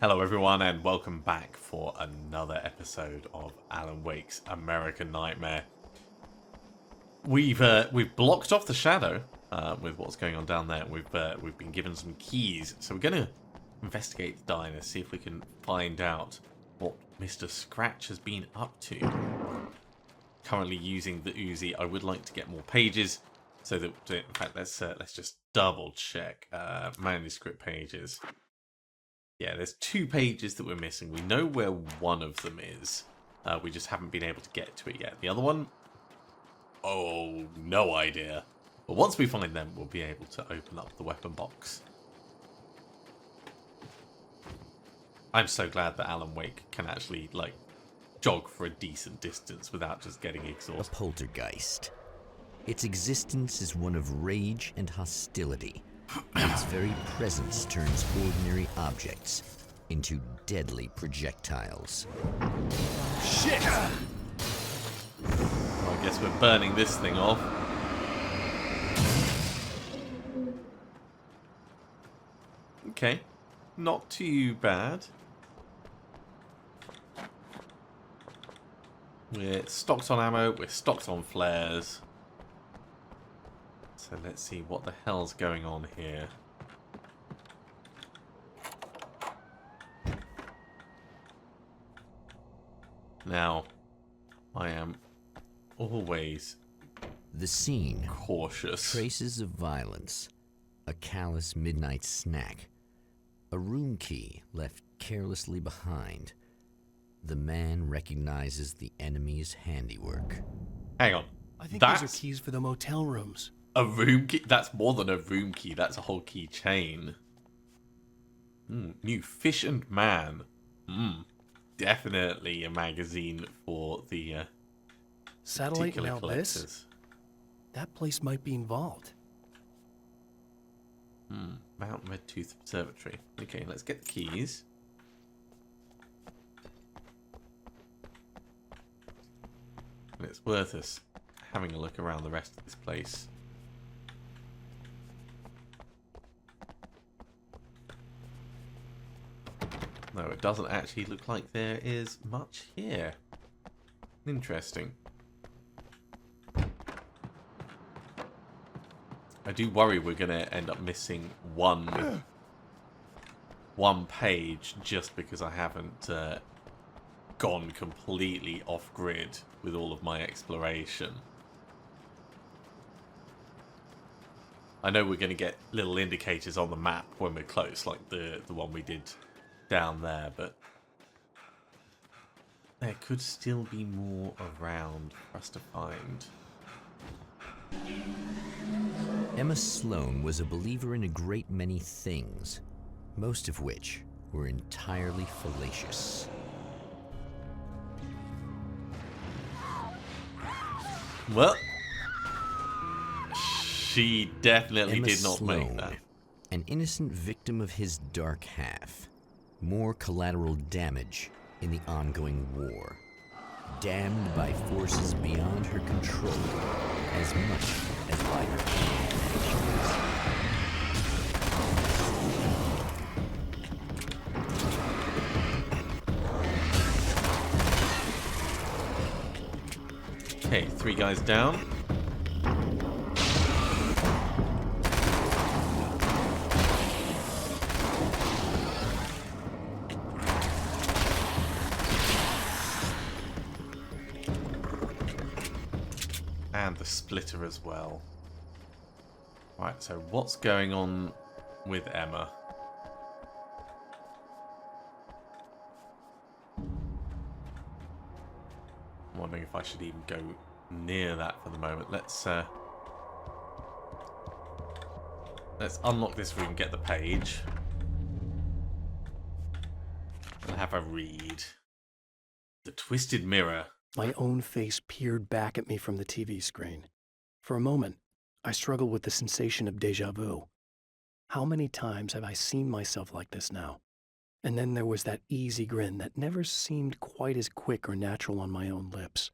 Hello everyone and welcome back for another episode of Alan Wake's American Nightmare. We've blocked off the shadow with what's going on down there. We've been given some keys, so we're going to investigate the diner, see if we can find out what Mr. Scratch has been up to. Currently using the Uzi. I would like to get more pages, so that in fact let's just double check manuscript pages. Yeah, there's 2 pages that we're missing. We know where one of them is. We just haven't been able to get to it yet. The other one? Oh, no idea. But once we find them, we'll be able to open up the weapon box. I'm so glad that Alan Wake can actually, like, jog for a decent distance without just getting exhausted. A poltergeist. Its existence is one of rage and hostility. And its very presence turns ordinary objects into deadly projectiles. Shit! Well, I guess we're burning this thing off. Okay, not too bad. We're stocked on ammo, we're stocked on flares. So let's see what the hell's going on here. Now, I am always The scene. cautious. Traces of violence. A callous midnight snack. A room key left carelessly behind. The man recognizes the enemy's handiwork. Hang on. I think That's those are keys for the motel rooms. a room key? That's more than a room key. That's a whole key chain. New Fish and Man. Definitely a magazine for the Satellite particular now collectors. this? That place might be involved. Mount Redtooth Observatory. Okay, let's get the keys. And it's worth us having a look around the rest of this place. No, it doesn't actually look like there is much here. Interesting. I do worry we're going to end up missing one page just because I haven't gone completely off-grid with all of my exploration. I know we're going to get little indicators on the map when we're close, like the one we did down there, but there could still be more around for us to find. Emma Sloan was a believer in a great many things, most of which were entirely fallacious. Well, she definitely Emma did not make Sloan, that. an innocent victim of his dark half. More collateral damage in the ongoing war. Damned by forces beyond her control as much as by her own actions. Okay, 3 guys down. And the splitter as well. Right, so what's going on with Emma? I'm wondering if I should even go near that for the moment. Let's unlock this room, get the page, and have a read. The Twisted Mirror. My own face peered back at me from the TV screen. For a moment, I struggled with the sensation of déjà vu. How many times have I seen myself like this now? And then there was that easy grin that never seemed quite as quick or natural on my own lips.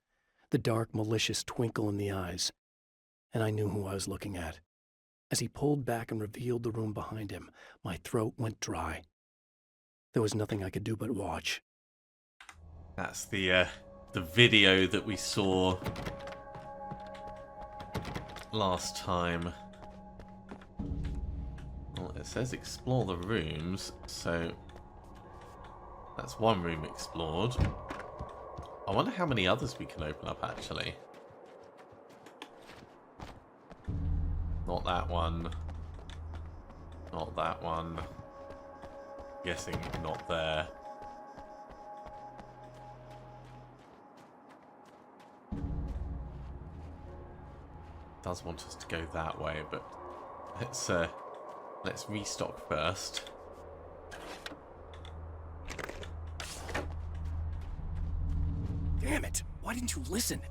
The dark, malicious twinkle in the eyes. And I knew who I was looking at. As he pulled back and revealed the room behind him, my throat went dry. There was nothing I could do but watch. That's the video that we saw last time. Well, it says explore the rooms, so that's one room explored. I wonder how many others we can open up, actually. Not that one. Not that one. Guessing not there. Does want us to go that way, but let's restock first. Damn it! Why didn't you listen?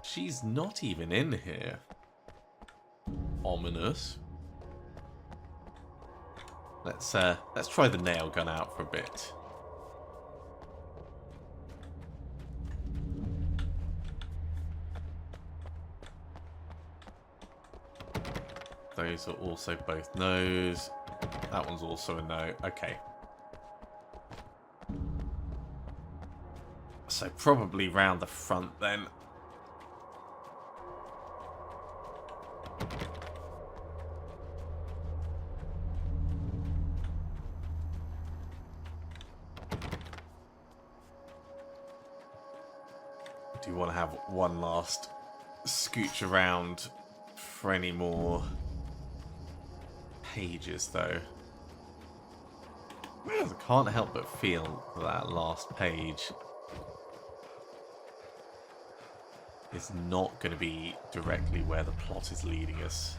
She's not even in here. Ominous. Let's try the nail gun out for a bit. Those are also both no's. That one's also a no. Okay. So probably round the front then. Do you want to have one last scooch around for any more pages, though? I can't help but feel that last page is not going to be directly where the plot is leading us.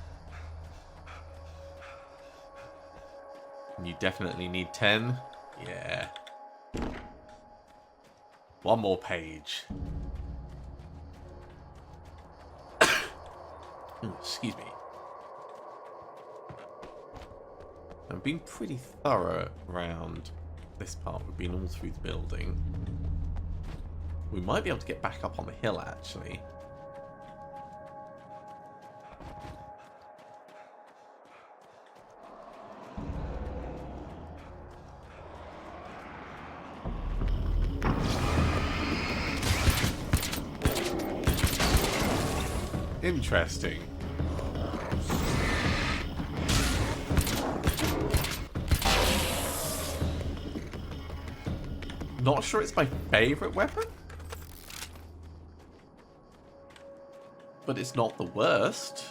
You definitely need 10. Yeah. One more page. Ooh, excuse me. I've been pretty thorough around this part. We've been all through the building. We might be able to get back up on the hill, actually. Interesting. Not sure it's my favorite weapon, but it's not the worst.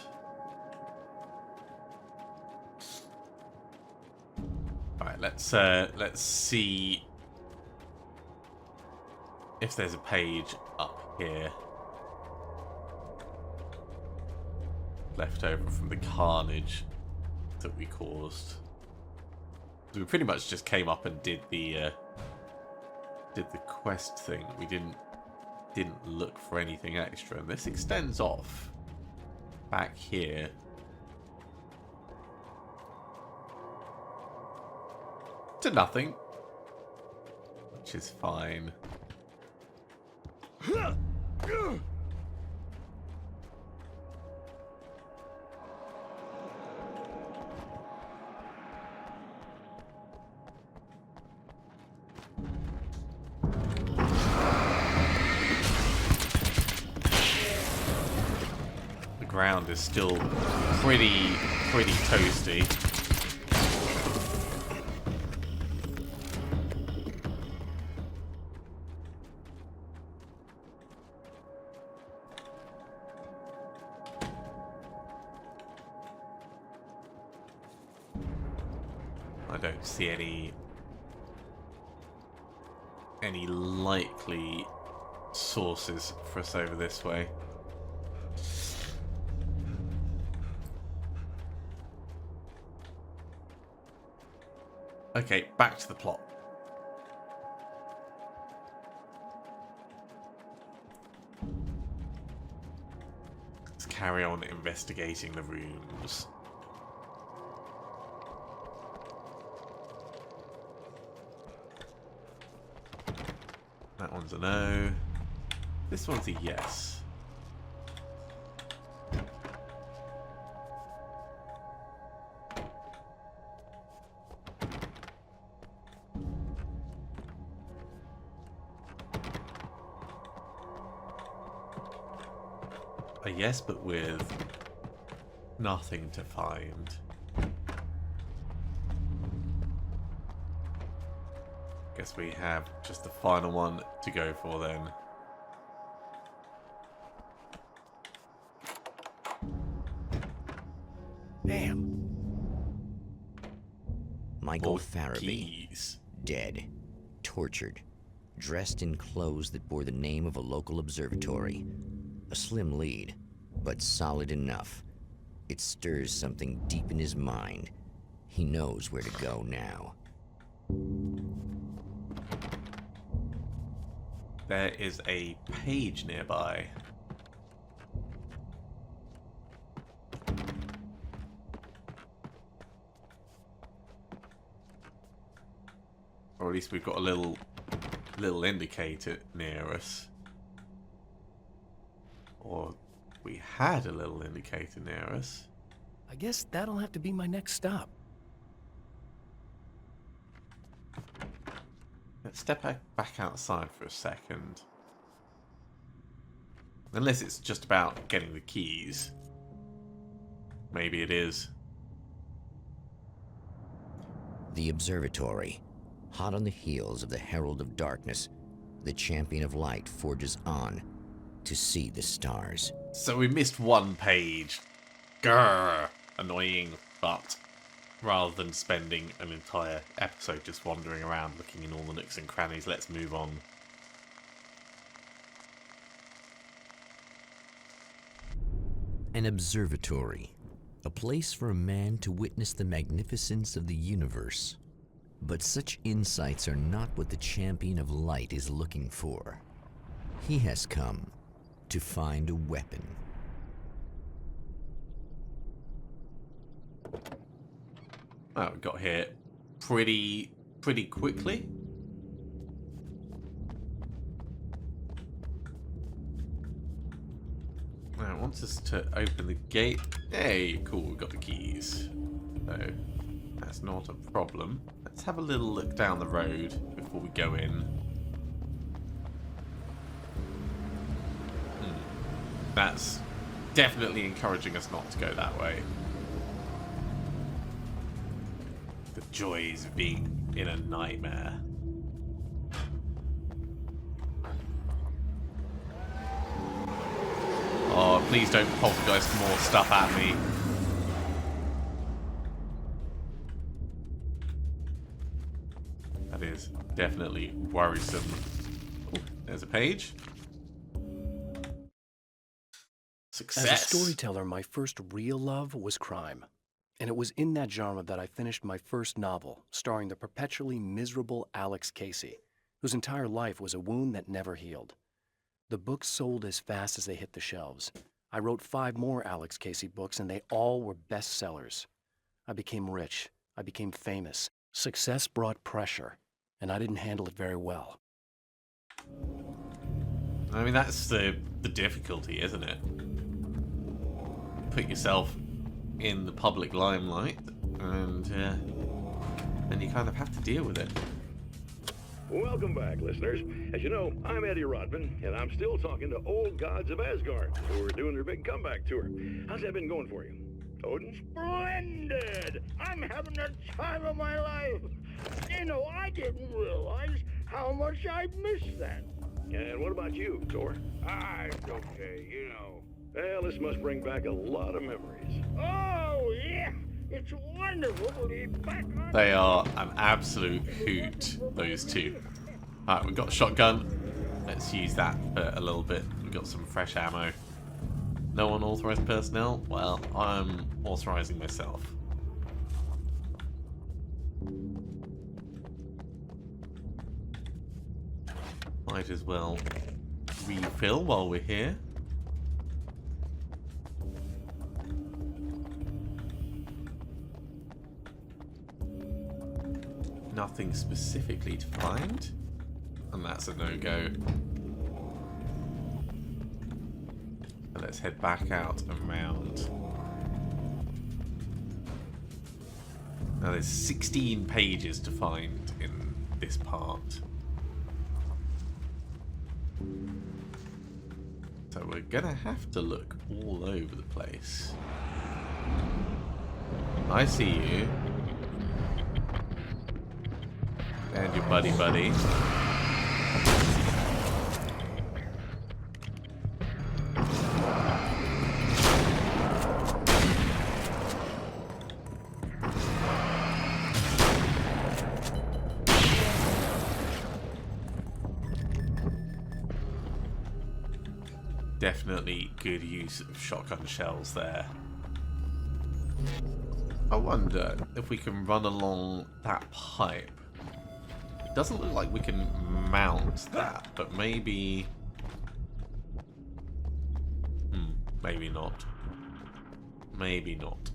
Alright, let's see if there's a page up here left over from the carnage that we caused. So we pretty much just came up and did the quest thing. We didn't look for anything extra, and this extends off back here to nothing, which is fine. Ground is still pretty toasty. I don't see any likely sources for us over this way. Okay, back to the plot. Let's carry on investigating the rooms. That one's a no. This one's a yes. A yes, but with nothing to find. Guess we have just the final one to go for then. Damn. Michael More Farabee, keys. dead, tortured, dressed in clothes that bore the name of a local observatory. A slim lead, but solid enough. It stirs something deep in his mind. He knows where to go now. There is a page nearby. Or at least we've got a little indicator near us. Or we had a little indicator near us. I guess that'll have to be my next stop. Let's step back outside for a second. Unless it's just about getting the keys. Maybe it is. The observatory. Hot on the heels of the Herald of Darkness, the Champion of Light forges on to see the stars. So we missed one page. Grrr. Annoying, but rather than spending an entire episode just wandering around looking in all the nooks and crannies, let's move on. An observatory. A place for a man to witness the magnificence of the universe. But such insights are not what the Champion of Light is looking for. He has come to find a weapon. Oh, we got here pretty quickly. Now it wants us to open the gate. Hey, cool, we've got the keys. So that's not a problem. Let's have a little look down the road before we go in. That's definitely encouraging us not to go that way. The joys of being in a nightmare. Oh, please don't poltergeist more stuff at me. That is definitely worrisome. Oh, there's a page. Success. As a storyteller, my first real love was crime. And it was in that genre that I finished my first novel, starring the perpetually miserable Alex Casey, whose entire life was a wound that never healed. The books sold as fast as they hit the shelves. I wrote 5 more Alex Casey books, and they all were bestsellers. I became rich. I became famous. Success brought pressure, and I didn't handle it very well. I mean, that's the difficulty, isn't it? Put yourself in the public limelight, and then you kind of have to deal with it. Welcome back, listeners. As you know, I'm Eddie Rodman, and I'm still talking to old gods of Asgard, who are doing their big comeback tour. How's that been going for you? Odin? Splendid! I'm having the time of my life. You know, I didn't realize how much I'd missed that. And what about you, Thor? It's okay, you know. Well, this must bring back a lot of memories. Oh, yeah. It's wonderful to be back on... They are an absolute hoot, those two. Alright, we've got a shotgun. Let's use that for a little bit. We've got some fresh ammo. No unauthorized personnel? Well, I'm authorizing myself. Might as well refill while we're here. Nothing specifically to find, and that's a no-go. Let's head back out and round. Now there's 16 pages to find in this part. So we're gonna have to look all over the place. I see you. And your buddy. Definitely good use of shotgun shells there. I wonder if we can run along that pipe. It doesn't look like we can mount that, but maybe... maybe not. Maybe not.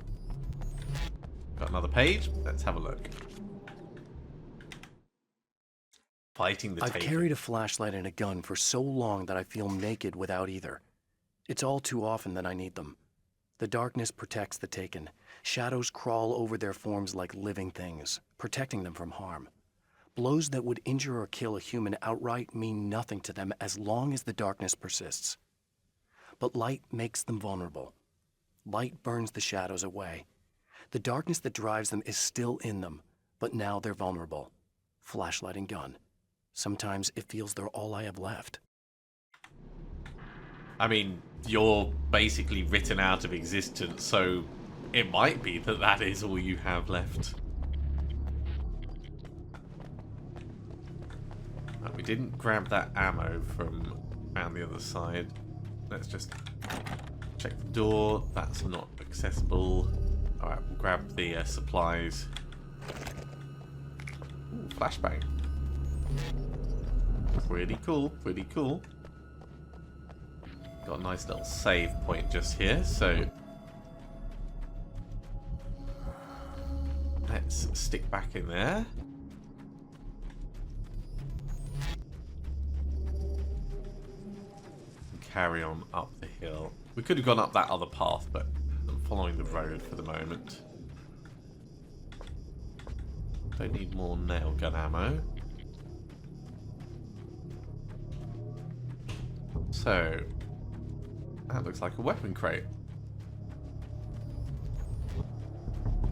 Got another page? Let's have a look. Fighting the I've Taken. carried a flashlight and a gun for so long that I feel naked without either. It's all too often that I need them. The darkness protects the Taken. Shadows crawl over their forms like living things, protecting them from harm. Blows that would injure or kill a human outright mean nothing to them as long as the darkness persists. But light makes them vulnerable. Light burns the shadows away. The darkness that drives them is still in them, but now they're vulnerable. Flashlight and gun. Sometimes it feels they're all I have left. I mean, you're basically written out of existence, so it might be that that is all you have left. We didn't grab that ammo from around the other side. Let's just check the door. That's not accessible. Alright, we'll grab the supplies. Ooh, flashbang. Pretty cool, pretty cool. Got a nice little save point just here, so let's stick back in there. And carry on up the hill. We could have gone up that other path, but I'm following the road for the moment. Don't need more nail gun ammo. So, that looks like a weapon crate.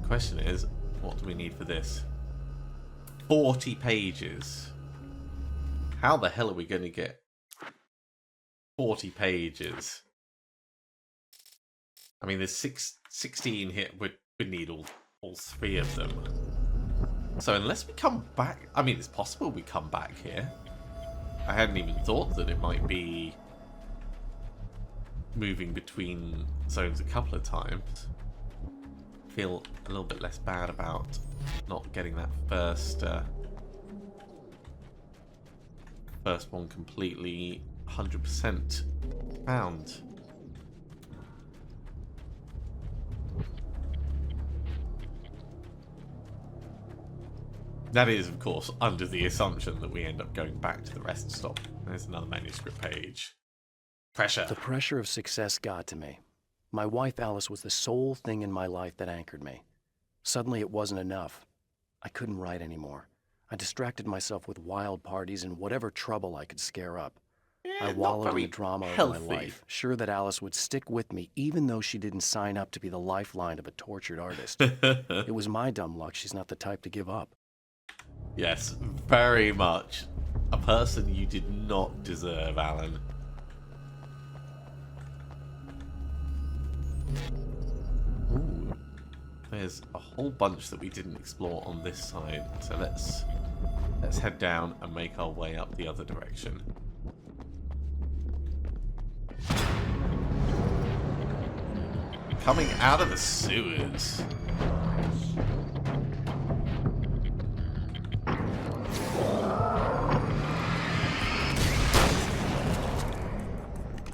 The question is, what do we need for this? 40 pages. How the hell are we going to get 40 pages? I mean, there's 16 here. We'd need all 3 of them. So unless we come back... I mean, it's possible we come back here. I hadn't even thought that it might be moving between zones a couple of times. Feel a little bit less bad about not getting that first one completely 100% found. That is, of course, under the assumption that we end up going back to the rest stop. There's another manuscript page. Pressure. The pressure of success got to me. My wife Alice was the sole thing in my life that anchored me. Suddenly it wasn't enough. I couldn't write anymore. I distracted myself with wild parties and whatever trouble I could scare up. I wallowed in the drama of my life, sure that Alice would stick with me even though she didn't sign up to be the lifeline of a tortured artist. It was my dumb luck she's not the type to give up. Yes, very much. A person you did not deserve, Alan. Ooh, there's a whole bunch that we didn't explore on this side, so let's head down and make our way up the other direction. Coming out of the sewers.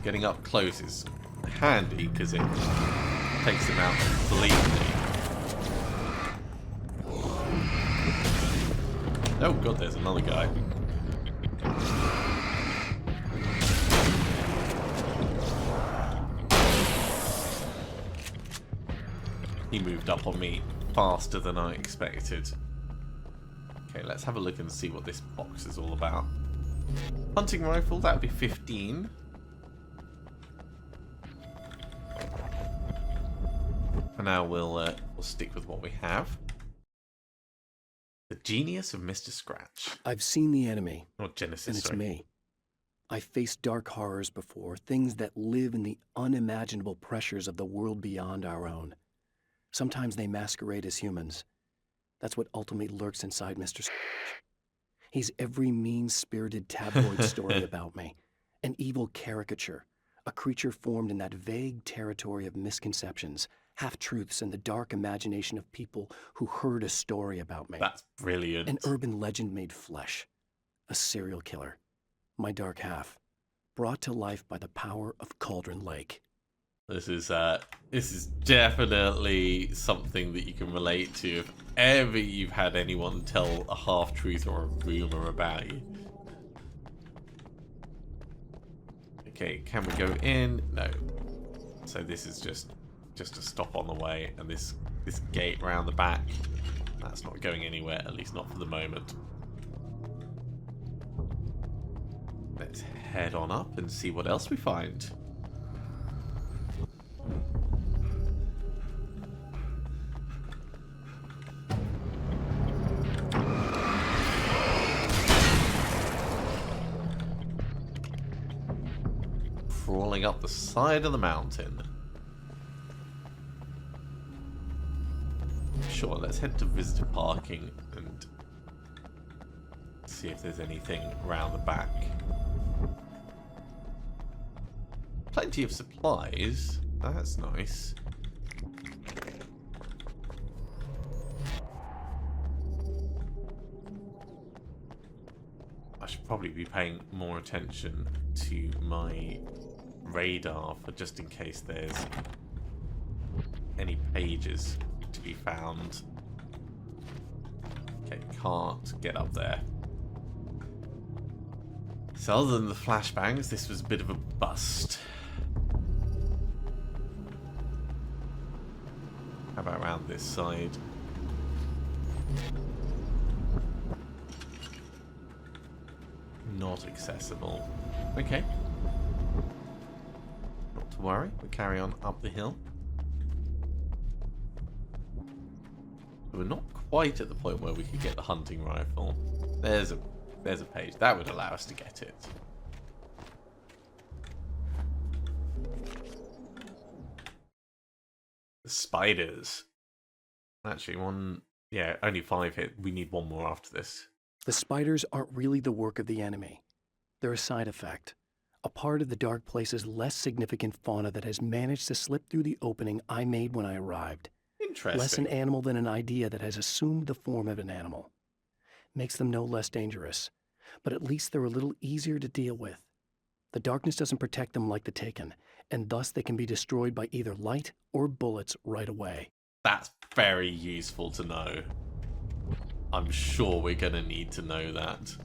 Getting up close is handy because it takes them out completely. Oh god, there's another guy. He moved up on me faster than I expected. Okay, let's have a look and see what this box is all about. Hunting rifle, that would be 15. For now, we'll stick with what we have. The Genius of Mr. Scratch. I've seen the enemy, Or Genesis, and it's sorry. me. I've faced dark horrors before, things that live in the unimaginable pressures of the world beyond our own. Sometimes they masquerade as humans. That's what ultimately lurks inside Mr. Scratch. He's every mean-spirited tabloid story about me, an evil caricature, a creature formed in that vague territory of misconceptions, half-truths, and the dark imagination of people who heard a story about me. That's brilliant. An urban legend made flesh. A serial killer. My dark half. Brought to life by the power of Cauldron Lake. This is definitely something that you can relate to if ever you've had anyone tell a half-truth or a rumor about you. Okay, can we go in? No. So this is just a stop on the way, and this gate round the back, that's not going anywhere, at least not for the moment. Let's head on up and see what else we find. Crawling up the side of the mountain. Sure, let's head to visitor parking and see if there's anything around the back. Plenty of supplies. That's nice. I should probably be paying more attention to my radar for just in case there's any pages to be found. Okay, can't get up there. So other than the flashbangs, this was a bit of a bust. How about around this side? Not accessible. Okay. Not to worry, we'll carry on up the hill. We're not quite at the point where we could get the hunting rifle. There's a page. That would allow us to get it. The spiders. Actually, only 5 hit. We need one more after this. The spiders aren't really the work of the enemy. They're a side effect. A part of the Dark Place's less significant fauna that has managed to slip through the opening I made when I arrived. Interesting. Less an animal than an idea that has assumed the form of an animal. Makes them no less dangerous, but at least they're a little easier to deal with. The darkness doesn't protect them like the Taken, and thus they can be destroyed by either light or bullets right away. That's very useful to know. I'm sure we're going to need to know that.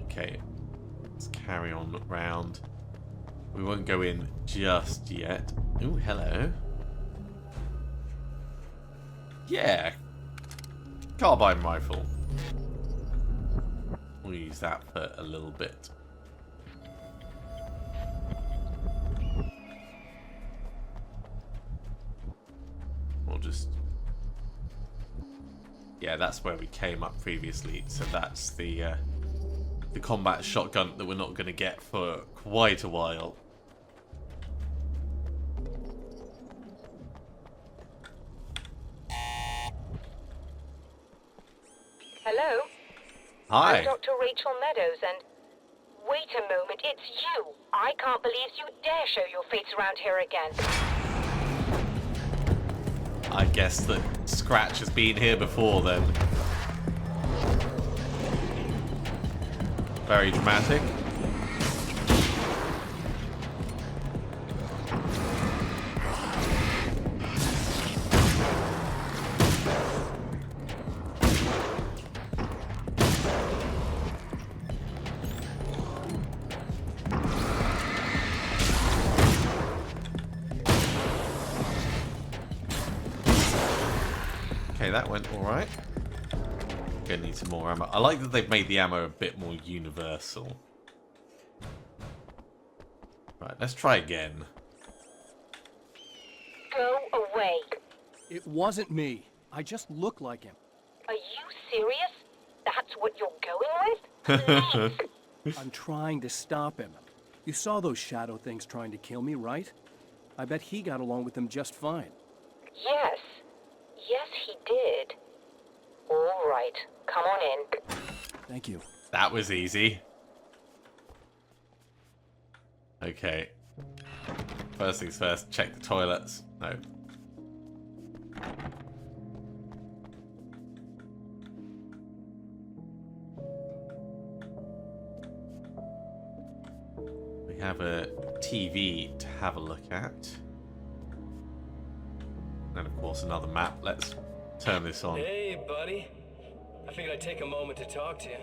Okay, let's carry on round. We won't go in just yet. Ooh, hello. Yeah. Carbine rifle. We'll use that for a little bit. We'll just... Yeah, that's where we came up previously. So that's the combat shotgun that we're not going to get for quite a while. Hello? Hi. I'm Dr. Rachel Meadows, and... Wait a moment, it's you! I can't believe you dare show your face around here again. I guess that Scratch has been here before then. Very dramatic. Okay, that went alright. Gonna need some more ammo. I like that they've made the ammo a bit more universal. Right, let's try again. It wasn't me. I just look like him. Are you serious? That's what you're going with? Please. I'm trying to stop him. You saw those shadow things trying to kill me, right? I bet he got along with them just fine. Yes. Yes, he did. All right. Come on in. Thank you. That was easy. Okay. First things first, check the toilets. No. We have a TV to have a look at. And of course another map. Let's turn this on. Hey, buddy. I figured I'd take a moment to talk to you.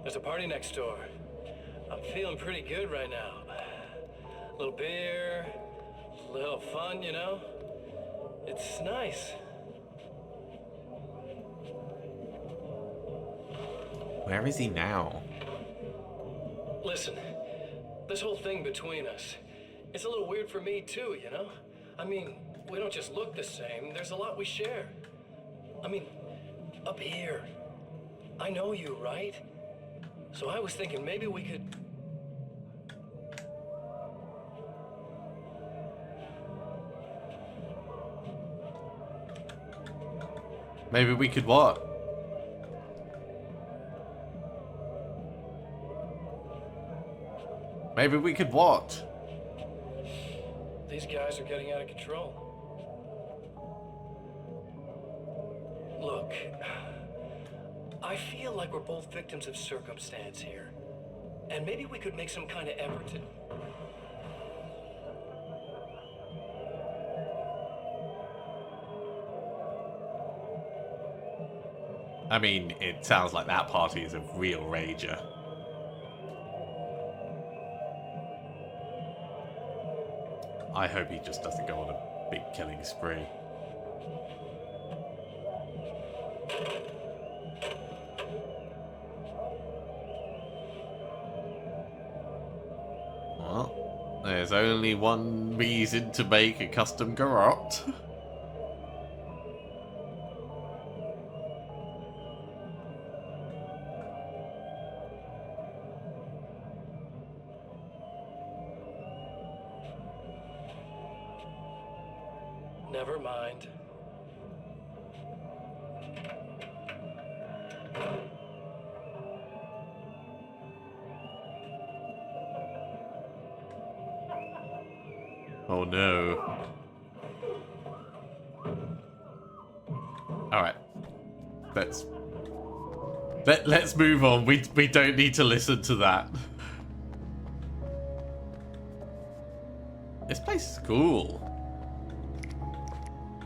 There's a party next door. I'm feeling pretty good right now. A little beer, a little fun, you know? It's nice. Where is he now? Listen, this whole thing between us, it's a little weird for me too, you know? I mean, we don't just look the same, there's a lot we share. I mean, up here. I know you, right? So I was thinking maybe we could... Maybe we could what? Maybe we could what? These guys are getting out of control. Look, I feel like we're both victims of circumstance here. And maybe we could make some kind of effort to... I mean, it sounds like that party is a real rager. I hope he just doesn't go on a big killing spree. Well, there's only one reason to make a custom garrote. Never mind. Oh no. Alright. Let's move on. We don't need to listen to that. This place is cool.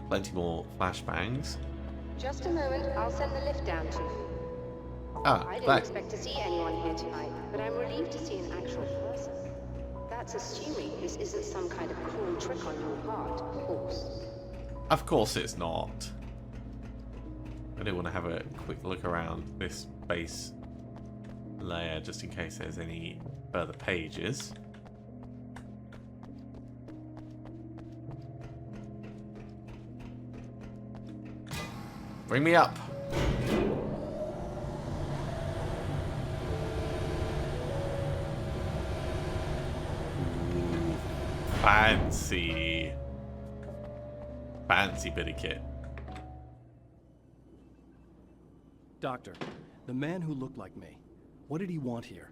Plenty more flashbangs. Just a moment, I'll send the lift down to you. Ah, I didn't thanks. expect to see anyone here tonight, but I'm relieved to see an actual person. That's assuming this isn't some kind of cruel trick on your part, of course. Of course it's not. I do want to have a quick look around this base layer just in case there's any further pages. Bring me up. Ooh, fancy. Fancy bit of kit. Doctor, the man who looked like me, what did he want here?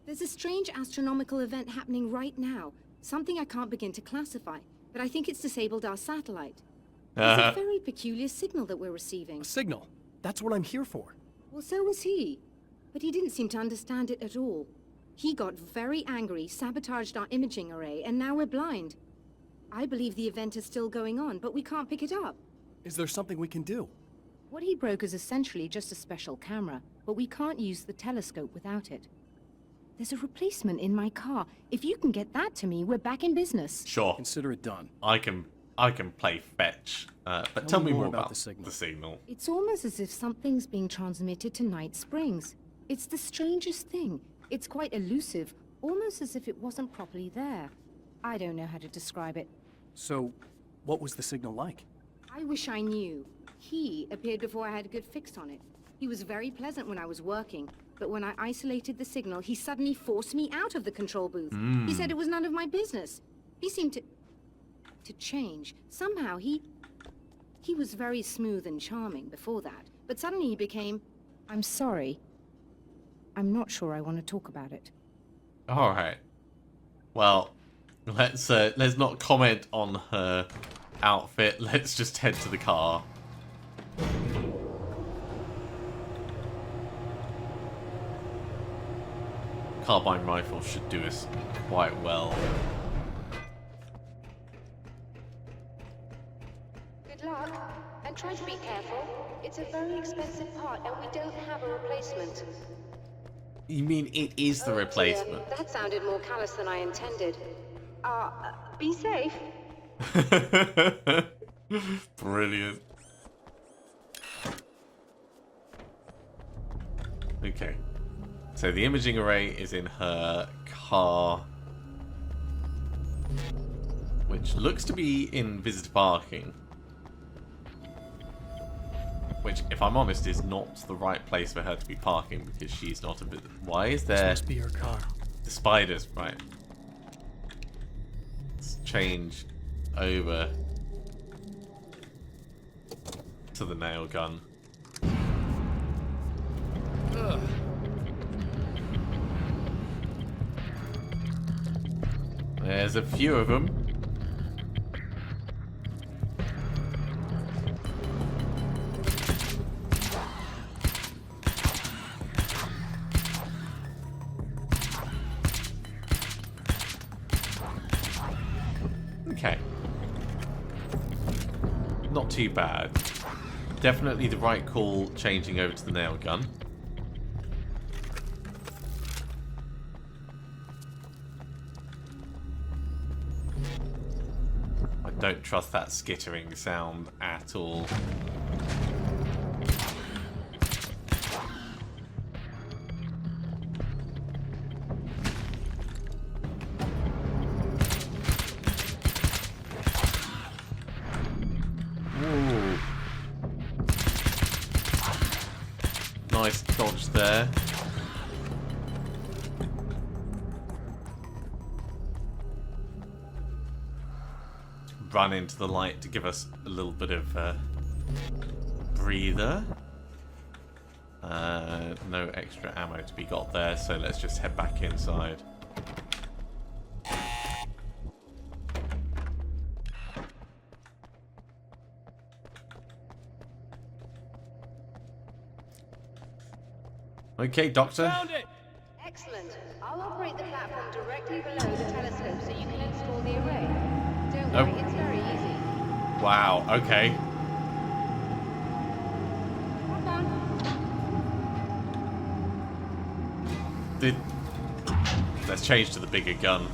There's a strange astronomical event happening right now. Something I can't begin to classify, but I think it's disabled our satellite. There's a very peculiar signal that we're receiving. A signal. That's what I'm here for. Well, so was he. But he didn't seem to understand it at all. He got very angry, sabotaged our imaging array, and now we're blind. I believe the event is still going on, but we can't pick it up. Is there something we can do? What he broke is essentially just a special camera, but we can't use the telescope without it. There's a replacement in my car. If you can get that to me, we're back in business. Sure. Consider it done. I can play fetch. But tell me more about the signal. It's almost as if something's being transmitted to Night Springs. It's the strangest thing. It's quite elusive, almost as if it wasn't properly there. I don't know how to describe it. So, what was the signal like? I wish I knew. He appeared before I had a good fix on it. He was very pleasant when I was working, but when I isolated the signal, he suddenly forced me out of the control booth. He said it was none of my business. He seemed to change. Somehow he was very smooth and charming before that, but suddenly he became... I'm sorry. I'm not sure I want to talk about it. All right. Well, let's not comment on her outfit. Let's just head to the car. Carbine rifle should do us quite well. Good luck, and try to be careful. It's a very expensive part, and we don't have a replacement. You mean it is the replacement? Dear. That sounded more callous than I intended. Be safe. Brilliant. Okay. So the imaging array is in her car, which looks to be in visitor parking. Which, if I'm honest, is not the right place for her to be parking because she's not a visitor. Why is there... This must be her car. The spiders, right. Let's change over to the nail gun. Ugh. There's a few of them. Okay. Not too bad. Definitely the right call changing over to the nail gun. I don't trust that skittering sound at all. Ooh. Nice dodge there. Run into the light to give us a little bit of breather. No extra ammo to be got there, so let's just head back inside. Okay, Doctor. Found it! Excellent. I'll operate the platform directly below the telescope so you can install the array. Don't worry, it's very easy. Wow, okay. Hold on. Let's change to the bigger gun.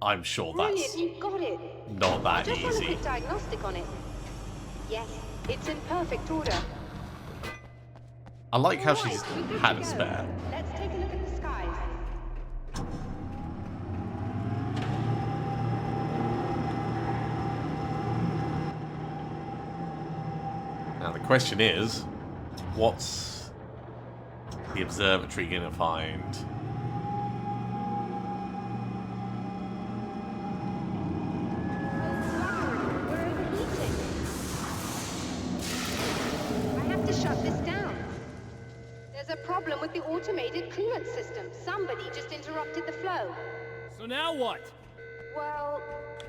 I'm sure Brilliant, that's you got it. not that Just run a easy. quick diagnostic on it. Yes, it's in perfect order. I like how All right, she's we're good had to a go. spare. Let's take a look at the skies. Now the question is, what's the observatory gonna find? We're overheating. I have to shut this down. There's a problem with the automated coolant system. Somebody just interrupted the flow. So now what? Well,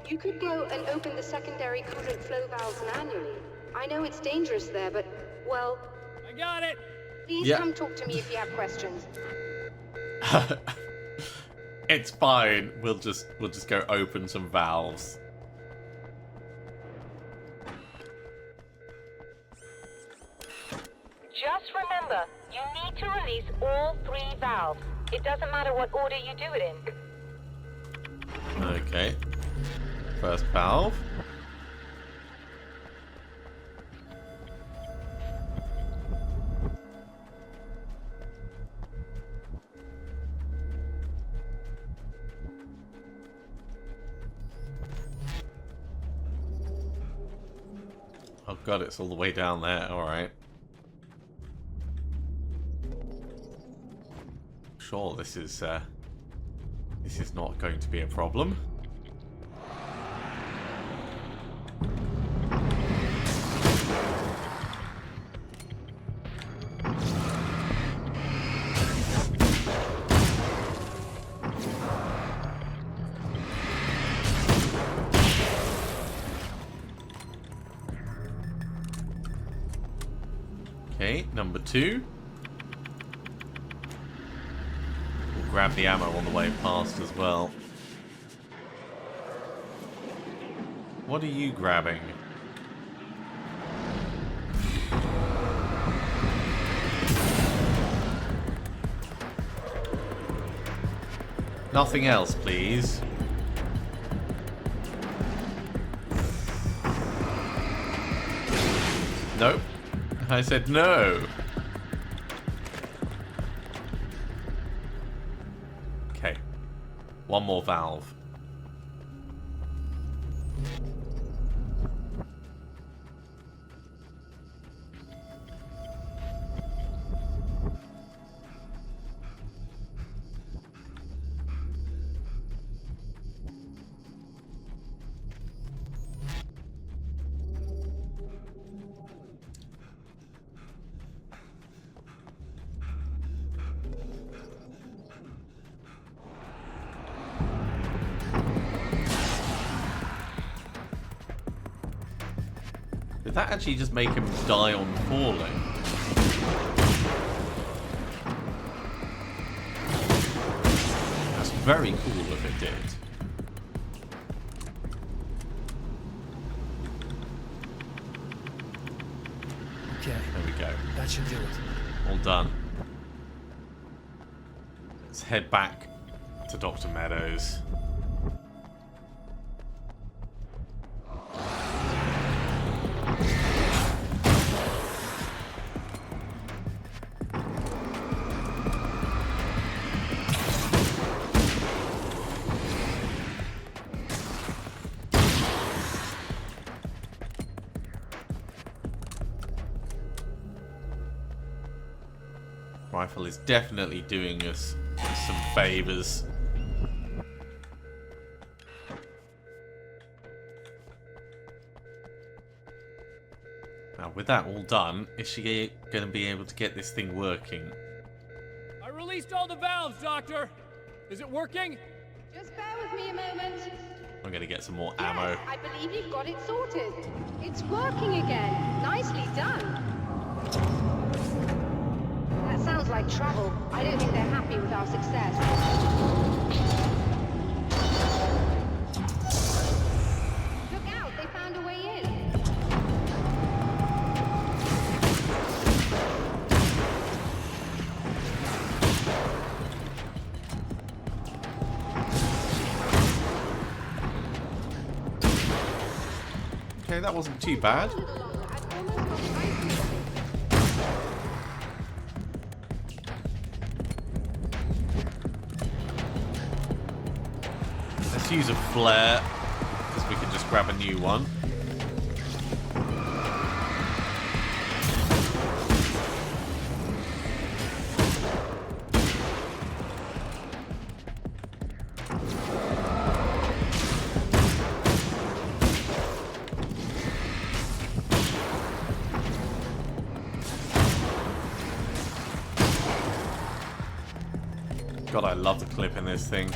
you could go and open the secondary coolant flow valves manually. I know it's dangerous there, but, well, I got it! please Yeah. come talk to me if you have questions. It's fine. We'll just go open some valves. Just remember, you need to release all 3 valves. It doesn't matter what order you do it in. Okay. First valve. God, it's all the way down there. Alright. Sure, this is not going to be a problem. Okay, number 2. We'll grab the ammo on the way past as well. What are you grabbing? Nothing else, please. Nope. I said no. Okay. One more valve. Did that actually just make him die on falling? That's very cool if it did. Okay, There we go. that should do it. All done. Let's head back to Dr. Meadows. Rifle is definitely doing us some favors. Now, with that all done, is she going to be able to get this thing working? I released all the valves, Doctor. Is it working? Just bear with me a moment. I'm going to get some more ammo. Yes, I believe you've got it sorted. It's working again. Nicely done. That sounds like trouble. I don't think they're happy with our success. Look out, they found a way in. Okay, that wasn't too bad. A little longer. I've almost got the ice. Let's use a flare, because we can just grab a new one. God, I love the clip in this thing.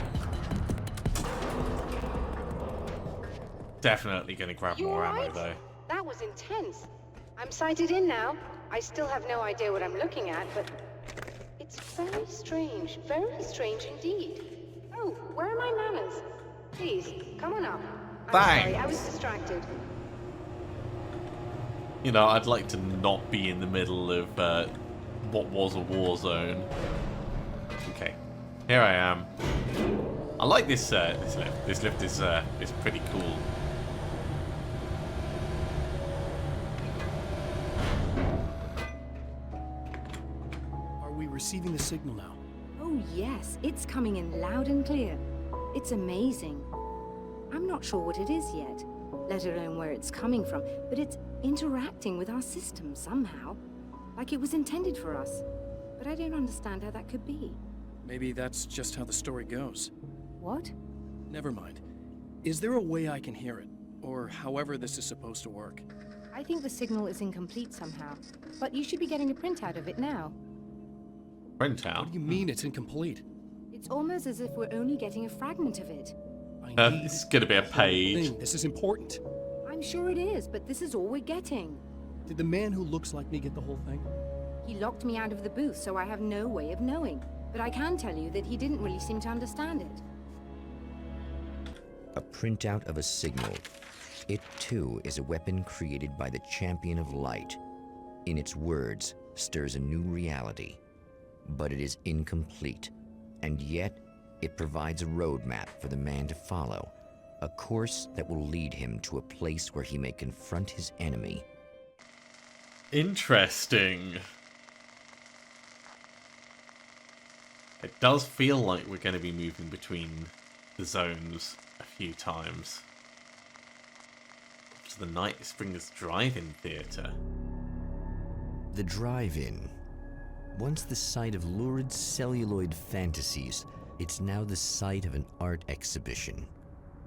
Definitely gonna grab You more all ammo right? though. That was intense. I'm sighted in now. I still have no idea what I'm looking at, but it's very strange indeed. Oh, where are my manners? Please, come on up. I'm sorry, I was Thanks. distracted. You know, I'd like to not be in the middle of what was a war zone. Okay, here I am. I like this this lift. This lift is pretty cool. Are we receiving the signal now? Oh yes, it's coming in loud and clear. It's amazing. I'm not sure what it is yet, let alone where it's coming from, but it's interacting with our system somehow. Like it was intended for us. But I don't understand how that could be. Maybe that's just how the story goes. What? Never mind. Is there a way I can hear it? Or however this is supposed to work? I think the signal is incomplete somehow. But you should be getting a printout of it now. Printout? What do you mean it's incomplete? It's almost as if we're only getting a fragment of it. This is going to be a page. This is important. I'm sure it is, but this is all we're getting. Did the man who looks like me get the whole thing? He locked me out of the booth, so I have no way of knowing. But I can tell you that he didn't really seem to understand it. A printout of a signal. It, too, is a weapon created by the Champion of Light. In its words, stirs a new reality. But it is incomplete, and yet it provides a roadmap for the man to follow, a course that will lead him to a place where he may confront his enemy. Interesting. It does feel like we're going to be moving between the zones a few times. To the Night Springs Drive-In Theatre. The Drive-In. Once the site of lurid celluloid fantasies, it's now the site of an art exhibition.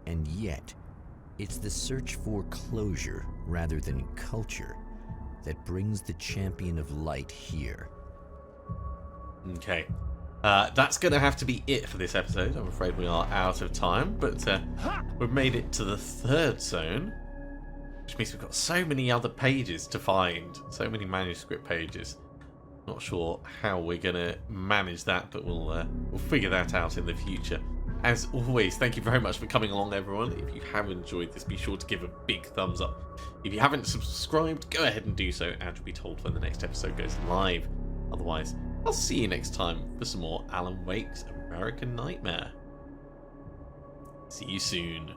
And yet, it's the search for closure rather than culture that brings the Champion of Light here. Okay. That's going to have to be it for this episode. I'm afraid we are out of time, but we've made it to the third zone, which means we've got so many other pages to find, so many manuscript pages. Not sure how we're going to manage that, but we'll figure that out in the future. As always, thank you very much for coming along, everyone. If you have enjoyed this, be sure to give a big thumbs up. If you haven't subscribed, go ahead and do so, and you'll be told when the next episode goes live. Otherwise, I'll see you next time for some more Alan Wake's American Nightmare. See you soon.